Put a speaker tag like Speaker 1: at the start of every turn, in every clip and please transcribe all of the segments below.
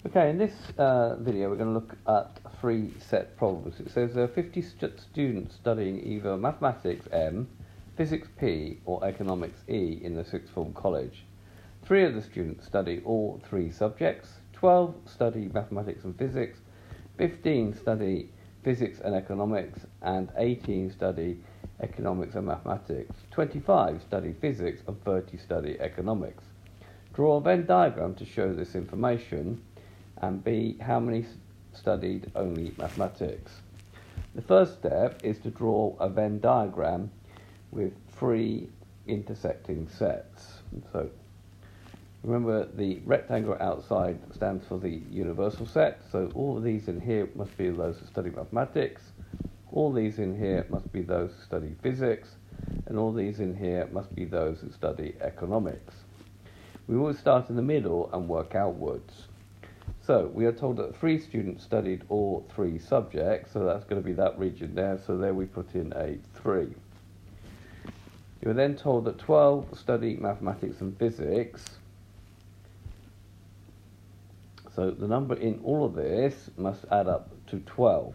Speaker 1: Okay, in this video we're going to look at 3 set problems. It says there are 50 students studying either Mathematics M, Physics P or Economics E in the sixth form college. 3 of the students study all 3 subjects, 12 study Mathematics and Physics, 15 study Physics and Economics and 18 study Economics and Mathematics, 25 study Physics and 30 study Economics. Draw a Venn diagram to show this information, and B, how many studied only mathematics. The first step is to draw a Venn diagram with 3 intersecting sets. So remember, the rectangle outside stands for the universal set, so all of these in here must be those who study mathematics, all these in here must be those who study physics, and all these in here must be those who study economics. We will start in the middle and work outwards. So we are told that 3 students studied all 3 subjects, so that's going to be that region there, so there we put in a 3. You are then told that 12 study mathematics and physics, so the number in all of this must add up to 12.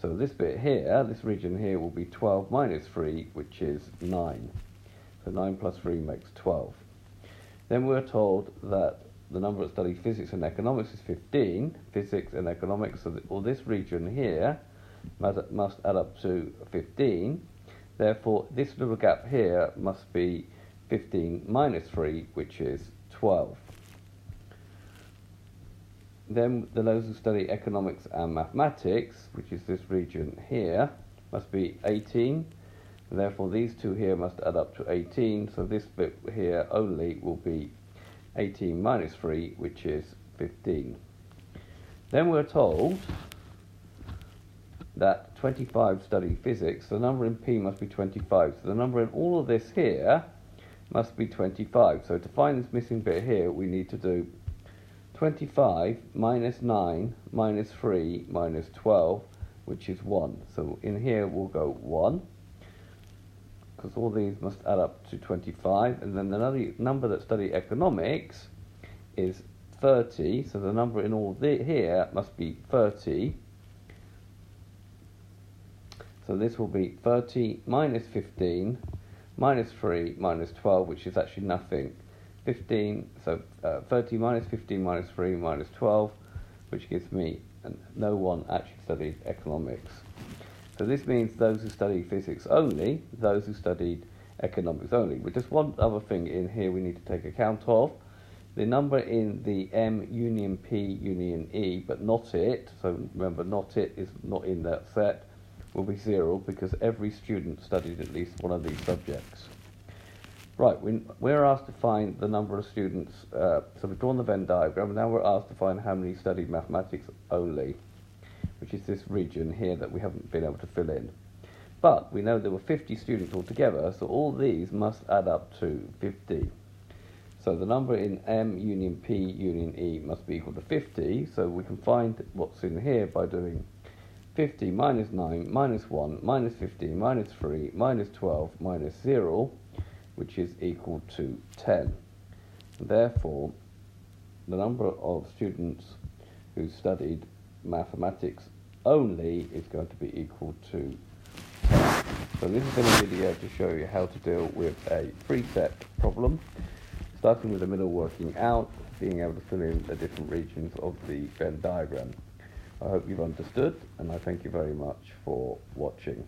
Speaker 1: So this bit here, this region here, will be 12 minus 3, which is 9. So 9 plus 3 makes 12. Then we're told that the number that study physics and economics is 15. Physics and economics, so all this region here must add up to 15. Therefore, this little gap here must be 15 minus 3, which is 12. Then those who study economics and mathematics, which is this region here, must be 18. And therefore, these two here must add up to 18. So this bit here only will be 18 minus 3, which is 15. Then we're told that 25 study physics. The number in P must be 25. So the number in all of this here must be 25. So to find this missing bit here, we need to do 25 minus 9 minus 3 minus 12, which is 1. So in here we'll go 1, because all these must add up to 25, and then the number that study economics is 30, so the number in all here must be 30. So this will be 30 minus 15 minus 3 minus 12, which is actually nothing. 15, so 30 minus 15 minus 3 minus 12, which gives me no one actually studied economics. So this means those who study physics only, those who studied economics only. But just one other thing in here we need to take account of. The number in the M union P union E, but not it, so remember not it is not in that set, will be 0 because every student studied at least one of these subjects. Right, we're asked to find the number of students, so we've drawn the Venn diagram, and now we're asked to find how many studied mathematics only, which is this region here that we haven't been able to fill in. But we know there were 50 students altogether, so all these must add up to 50. So the number in M union P union E must be equal to 50, so we can find what's in here by doing 50 minus 9 minus 1 minus 15 minus 3 minus 12 minus 0, which is equal to 10. Therefore, the number of students who studied mathematics only is going to be equal to 10. So this has been a video to show you how to deal with a 3-set problem, starting with the middle, working out, being able to fill in the different regions of the Venn diagram. I hope you've understood, and I thank you very much for watching.